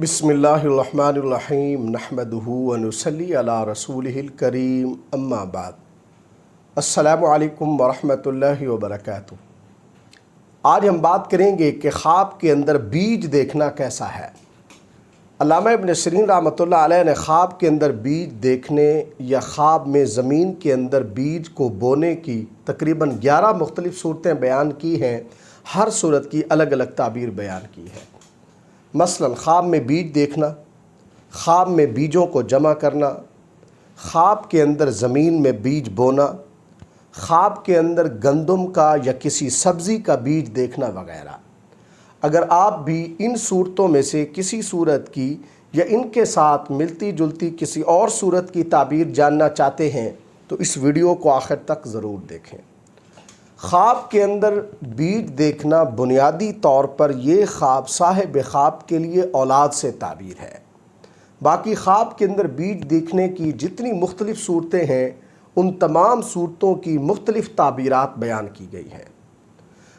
बिस्मिल्लाहिर्रहमानिर्रहीम नहमदुहु व नुसल्ली अला रसूलिहिल करीम अम्मा बाद। अस्सलामु अलैकुम वरहमतुल्लाहि वबरकातुहू। आज हम बात करेंगे कि ख्वाब के अंदर बीज देखना कैसा है। अल्लामा इब्न सिरीन रहमतुल्लाह अलैह ने ख्वाब के अंदर बीज देखने या ख्वाब में ज़मीन के अंदर बीज को बोने की तकरीबन 11 मुख्तलिफ़ सूरतें बयान की हैं। हर सूरत की अलग अलग ताबीर बयान की है। मसलन ख्वाब में बीज देखना, ख्वाब में बीजों को जमा करना, ख्वाब के अंदर ज़मीन में बीज बोना, ख्वाब के अंदर गंदम का या किसी सब्ज़ी का बीज देखना वगैरह। अगर आप भी इन सूरतों में से किसी सूरत की या इनके साथ मिलती जुलती किसी और सूरत की ताबीर जानना चाहते हैं तो इस वीडियो को आखिर तक ज़रूर देखें। ख्वाब के अंदर बीज देखना बुनियादी तौर पर ये ख्वाब साहिब ख्वाब के लिए औलाद से ताबीर है। बाकी ख्वाब के अंदर बीज देखने की जितनी मुख्तलिफ़ सूरतें हैं उन तमाम सूरतों की मुख्तलिफ़ ताबीरात बयान की गई हैं।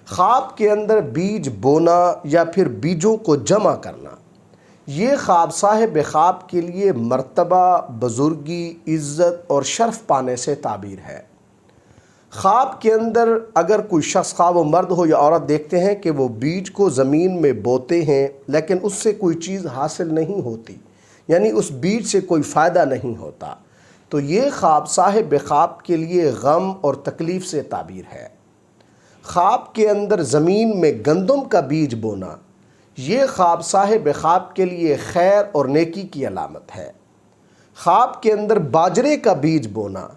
ख्वाब के अंदर बीज बोना या फिर बीजों को जमा करना, ये ख्वाब साहिब ख्वाब के लिए मर्तबा, बुज़ुर्गी, इज़्ज़त और शर्फ़ पाने से ताबीर है। ख्वाब के अंदर अगर कोई शख्स, ख्वाह वो मर्द हो या औरत, देखते हैं कि वो बीज को ज़मीन में बोते हैं लेकिन उससे कोई चीज़ हासिल नहीं होती, यानी उस बीज से कोई फ़ायदा नहीं होता, तो ये ख्वाब साहिब ख्वाब के लिए गम और तकलीफ़ से ताबीर है। ख्वाब के अंदर ज़मीन में गंदम का बीज बोना, ये ख्वाब साहिब ख्वाब के लिए खैर और नेकी की अलामत है। ख्वाब के अंदर बाजरे का बीज बोना,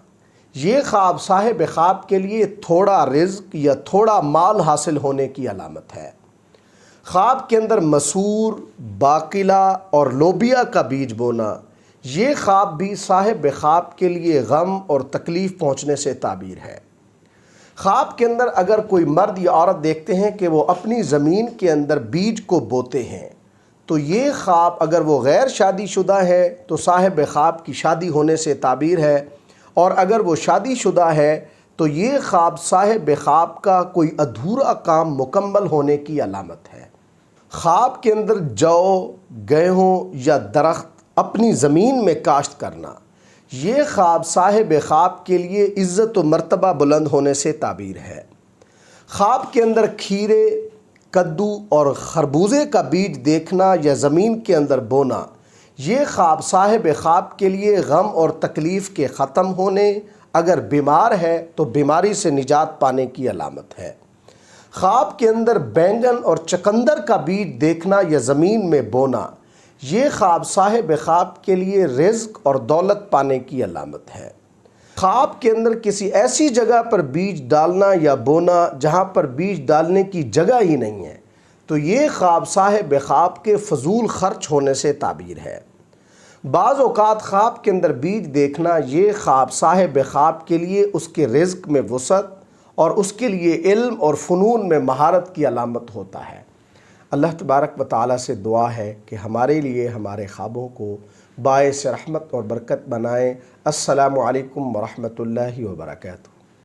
ये ख्वाब साहिब ख्वाब के लिए थोड़ा रिज़्क या थोड़ा माल हासिल होने की अलामत है। ख्वाब के अंदर मसूर, बाकिला और लोबिया का बीज बोना, ये ख्वाब भी साहिब ख्वाब के लिए गम और तकलीफ़ पहुँचने से ताबीर है। ख्वाब के अंदर अगर कोई मर्द या औरत देखते हैं कि वो अपनी ज़मीन के अंदर बीज को बोते हैं तो ये ख्वाब अगर वो गैर शादीशुदा है तो साहिब ख्वाब की शादी होने से ताबीर है, और अगर वो शादीशुदा है तो ये ख्वाब साहिब ख्वाब का कोई अधूरा काम मुकम्मल होने की अलामत है। ख्वाब के अंदर जौ, गेहूँ या दरख्त अपनी ज़मीन में काश्त करना, ये ख्वाब साहिब ख्वाब के लिए इज़्ज़त व मर्तबा बुलंद होने से ताबीर है। ख्वाब के अंदर खीरे, कद्दू और खरबूजे का बीज देखना या ज़मीन के अंदर बोना, ये ख्वाब साहिब ख्वाब के लिए गम और तकलीफ़ के ख़त्म होने, अगर बीमार है तो बीमारी से निजात पाने की अलामत है। ख्वाब के अंदर बैंगन और चकंदर का बीज देखना या ज़मीन में बोना, ये ख्वाब साहिब ख्वाब के लिए रिज़्क और दौलत पाने की अलामत है। ख्वाब के अंदर किसी ऐसी जगह पर बीज डालना या बोना जहाँ पर बीज डालने की जगह ही नहीं है तो ये ख्वाब साहिब ख्वाब के फजूल खर्च होने से ताबीर है। बाज़ औक़ात ख्वाब के अंदर बीज देखना, ये ख्वाब साहिब ख्वाब के लिए उसके रिज़्क में वसअत और उसके लिए इल्म और फ़नून में महारत की अलामत होता है। अल्लाह तबारक व तआला से दुआ है कि हमारे लिए हमारे ख्वाबों को बाइस रहमत और बरकत बनाएँ। अस्सलामु अलैकुम व रहमतुल्लाहि व बरकातुहू।